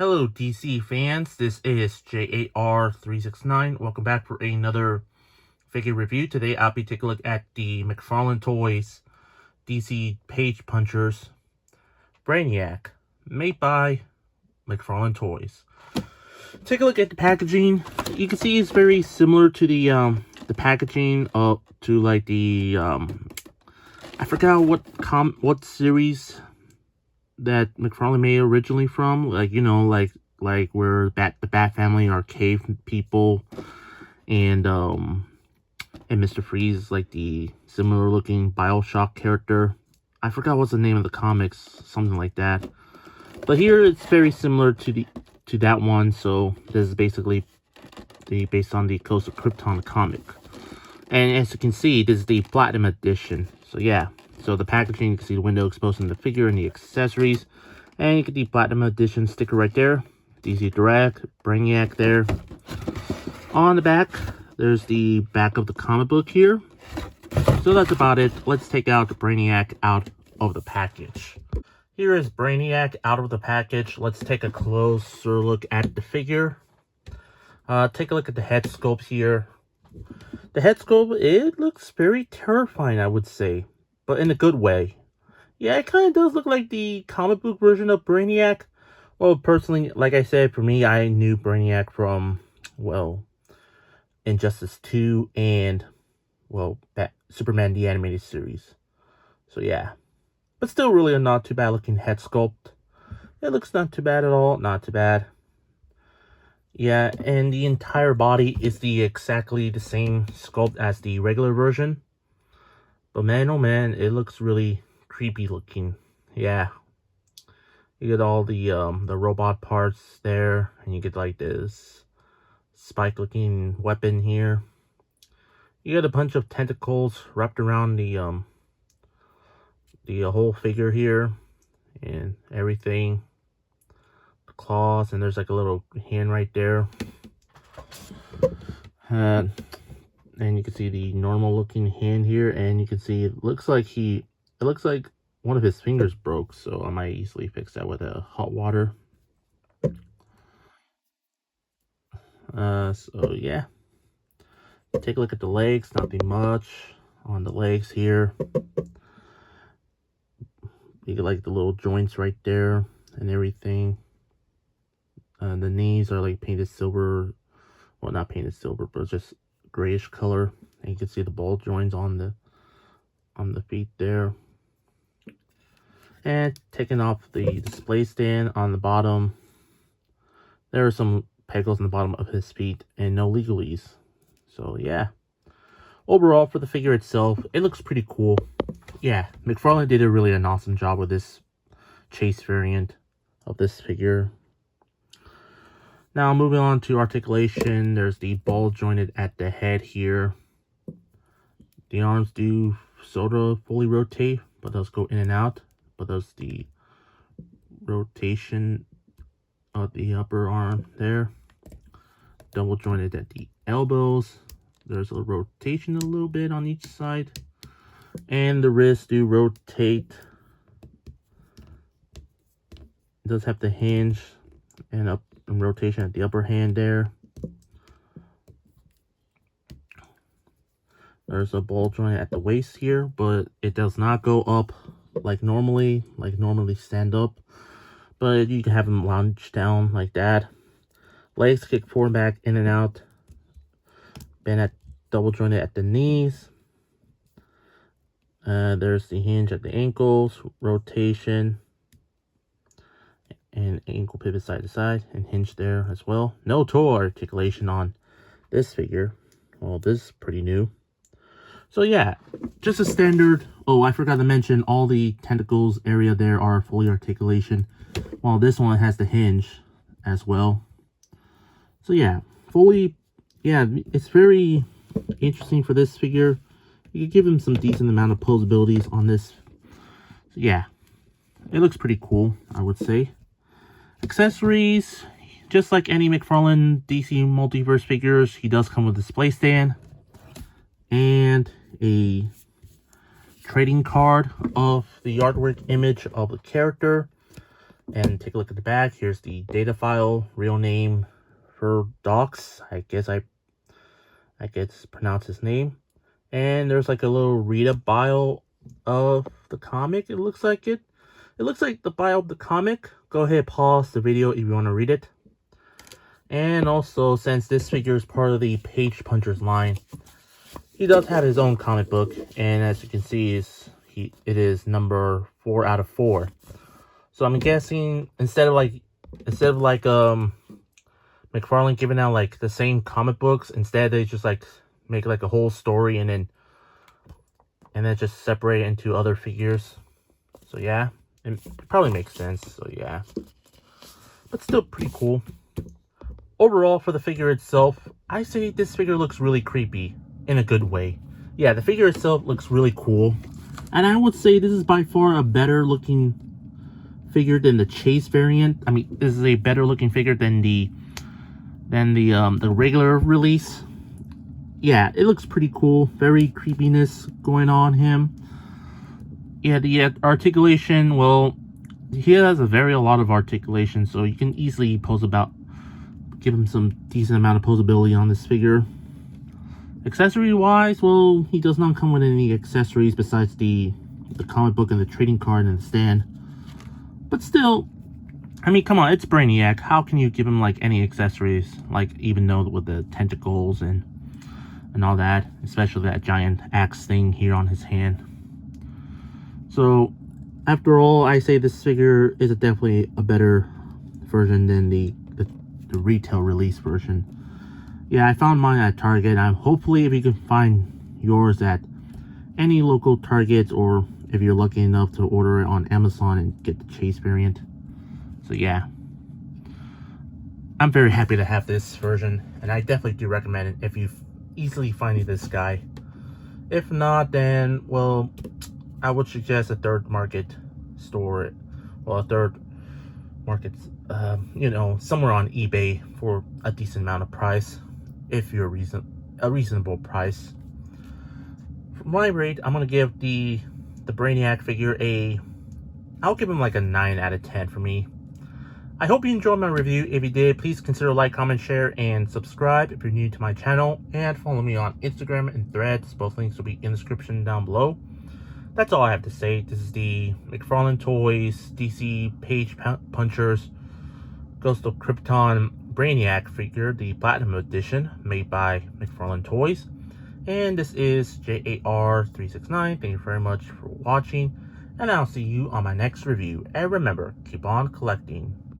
Hello DC fans, this is J.A.R. 369. Welcome back for another figure review. Today I'll be taking a look at the McFarlane Toys DC Page Punchers Brainiac, made by McFarlane Toys. Take a look at the packaging. You can see it's very similar to the packaging to like the I forgot what series that McFarlane made originally from, like, you know, like where the Bat Family are cave people, and Mr. Freeze is like the similar looking BioShock character. I forgot what's the name of the comics, something like that. But here it's very similar to that one, so this is basically based on the Coast of Krypton comic. And as you can see, this is the Platinum Edition. So yeah. So the packaging, you can see the window exposing the figure and the accessories. And you get the Platinum Edition sticker right there. DC Direct, Brainiac there. On the back, there's the back of the comic book here. So that's about it. Let's take out the Brainiac out of the package. Here is Brainiac out of the package. Let's take a closer look at the figure. Take a look at the head sculpt here. The head sculpt, it looks very terrifying, I would say. But in a good way. Yeah, it kind of does look like the comic book version of Brainiac. Well, personally, like I said, for me, I knew Brainiac from, well, Injustice 2 and, well, Superman the Animated Series. So, yeah. But still really a not too bad looking head sculpt. It looks not too bad at all. Not too bad. Yeah, and the entire body is exactly the same sculpt as the regular version. But man, oh man, it looks really creepy looking. Yeah. You get all the robot parts there, and you get like this spike looking weapon here. You get a bunch of tentacles wrapped around the whole figure here and everything. The claws, and there's like a little hand right there. And you can see the normal looking hand here, and you can see it looks like one of his fingers broke, so I might easily fix that with hot water. So yeah. Take a look at the legs, nothing much on the legs here. You get like the little joints right there and everything. The knees are like painted silver, well, not painted silver, but just grayish color, and you can see the ball joints on the feet there. And taking off the display stand on the bottom, there are some pegals on the bottom of his feet and no legalies. So yeah, overall for the figure itself, it looks pretty cool. Yeah, McFarlane did really an awesome job with this chase variant of this figure. Now, moving on to articulation, there's the ball jointed at the head here. The arms do sort of fully rotate, but those go in and out. But there's the rotation of the upper arm there. Double jointed at the elbows. There's a rotation a little bit on each side. And the wrists do rotate. It does have the hinge and up and rotation at the upper hand there. There's a ball joint at the waist here, but it does not go up like normally stand up. But you can have them lounge down like that. Legs kick forward, back, in and out. Bend at double jointed at the knees. There's the hinge at the ankles, rotation, and ankle pivot side to side, and hinge there as well. No toe articulation on this figure. Well, this is pretty new. So yeah, just a standard. Oh, I forgot to mention, all the tentacles area there are fully articulation, while this one has the hinge as well. So yeah, it's very interesting for this figure. You could give him some decent amount of posabilities on this. So yeah, it looks pretty cool, I would say. Accessories, just like any McFarlane DC Multiverse figures, he does come with a display stand and a trading card of the artwork image of the character. and take a look at the back. Here's the data file, real name for docs. I guess pronounce his name. And there's like a little read-up bio of the comic. It looks like it. It looks like the bio of the comic. Go ahead, pause the video if you want to read it. And also, since this figure is part of the Page Punchers line, he does have his own comic book, and as you can see, it is number 4 out of 4. So I'm guessing instead of like McFarlane giving out like the same comic books, instead they just like make like a whole story and then just separate it into other figures. So yeah, it probably makes sense. So yeah, but still pretty cool. Overall, for the figure itself, I say this figure looks really creepy in a good way. Yeah, the figure itself looks really cool, and I would say this is by far a better looking figure than the Chase variant. I mean, this is a better looking figure than the regular release. Yeah, it looks pretty cool. Very creepiness going on him. Yeah, the articulation, well, he has a lot of articulation, so you can easily give him some decent amount of posability on this figure. Accessory wise, well, he does not come with any accessories besides the comic book and the trading card and the stand. But still, I mean, come on, it's Brainiac. How can you give him like any accessories? Like, even though with the tentacles and all that, especially that giant axe thing here on his hand. So, after all, I say this figure is definitely a better version than the retail release version. Yeah, I found mine at Target. Hopefully, if you can find yours at any local Target, or if you're lucky enough to order it on Amazon and get the Chase variant. So yeah, I'm very happy to have this version, and I definitely do recommend it if you easily finding this guy. If not, then, well, I would suggest a third market store, well, a third market, you know, somewhere on eBay for a decent amount of price, if you're a reasonable price. For my rate, I'm gonna give the Brainiac figure I'll give him like a 9 out of 10 for me. I hope you enjoyed my review. If you did, please consider like, comment, share, and subscribe if you're new to my channel. And follow me on Instagram and Threads. Both links will be in the description down below. That's all I have to say. This is the McFarlane Toys DC Page Punchers Ghost of Krypton Brainiac figure, the Platinum Edition, made by McFarlane Toys. And this is J.A.R. 369. Thank you very much for watching, and I'll see you on my next review. And remember, keep on collecting.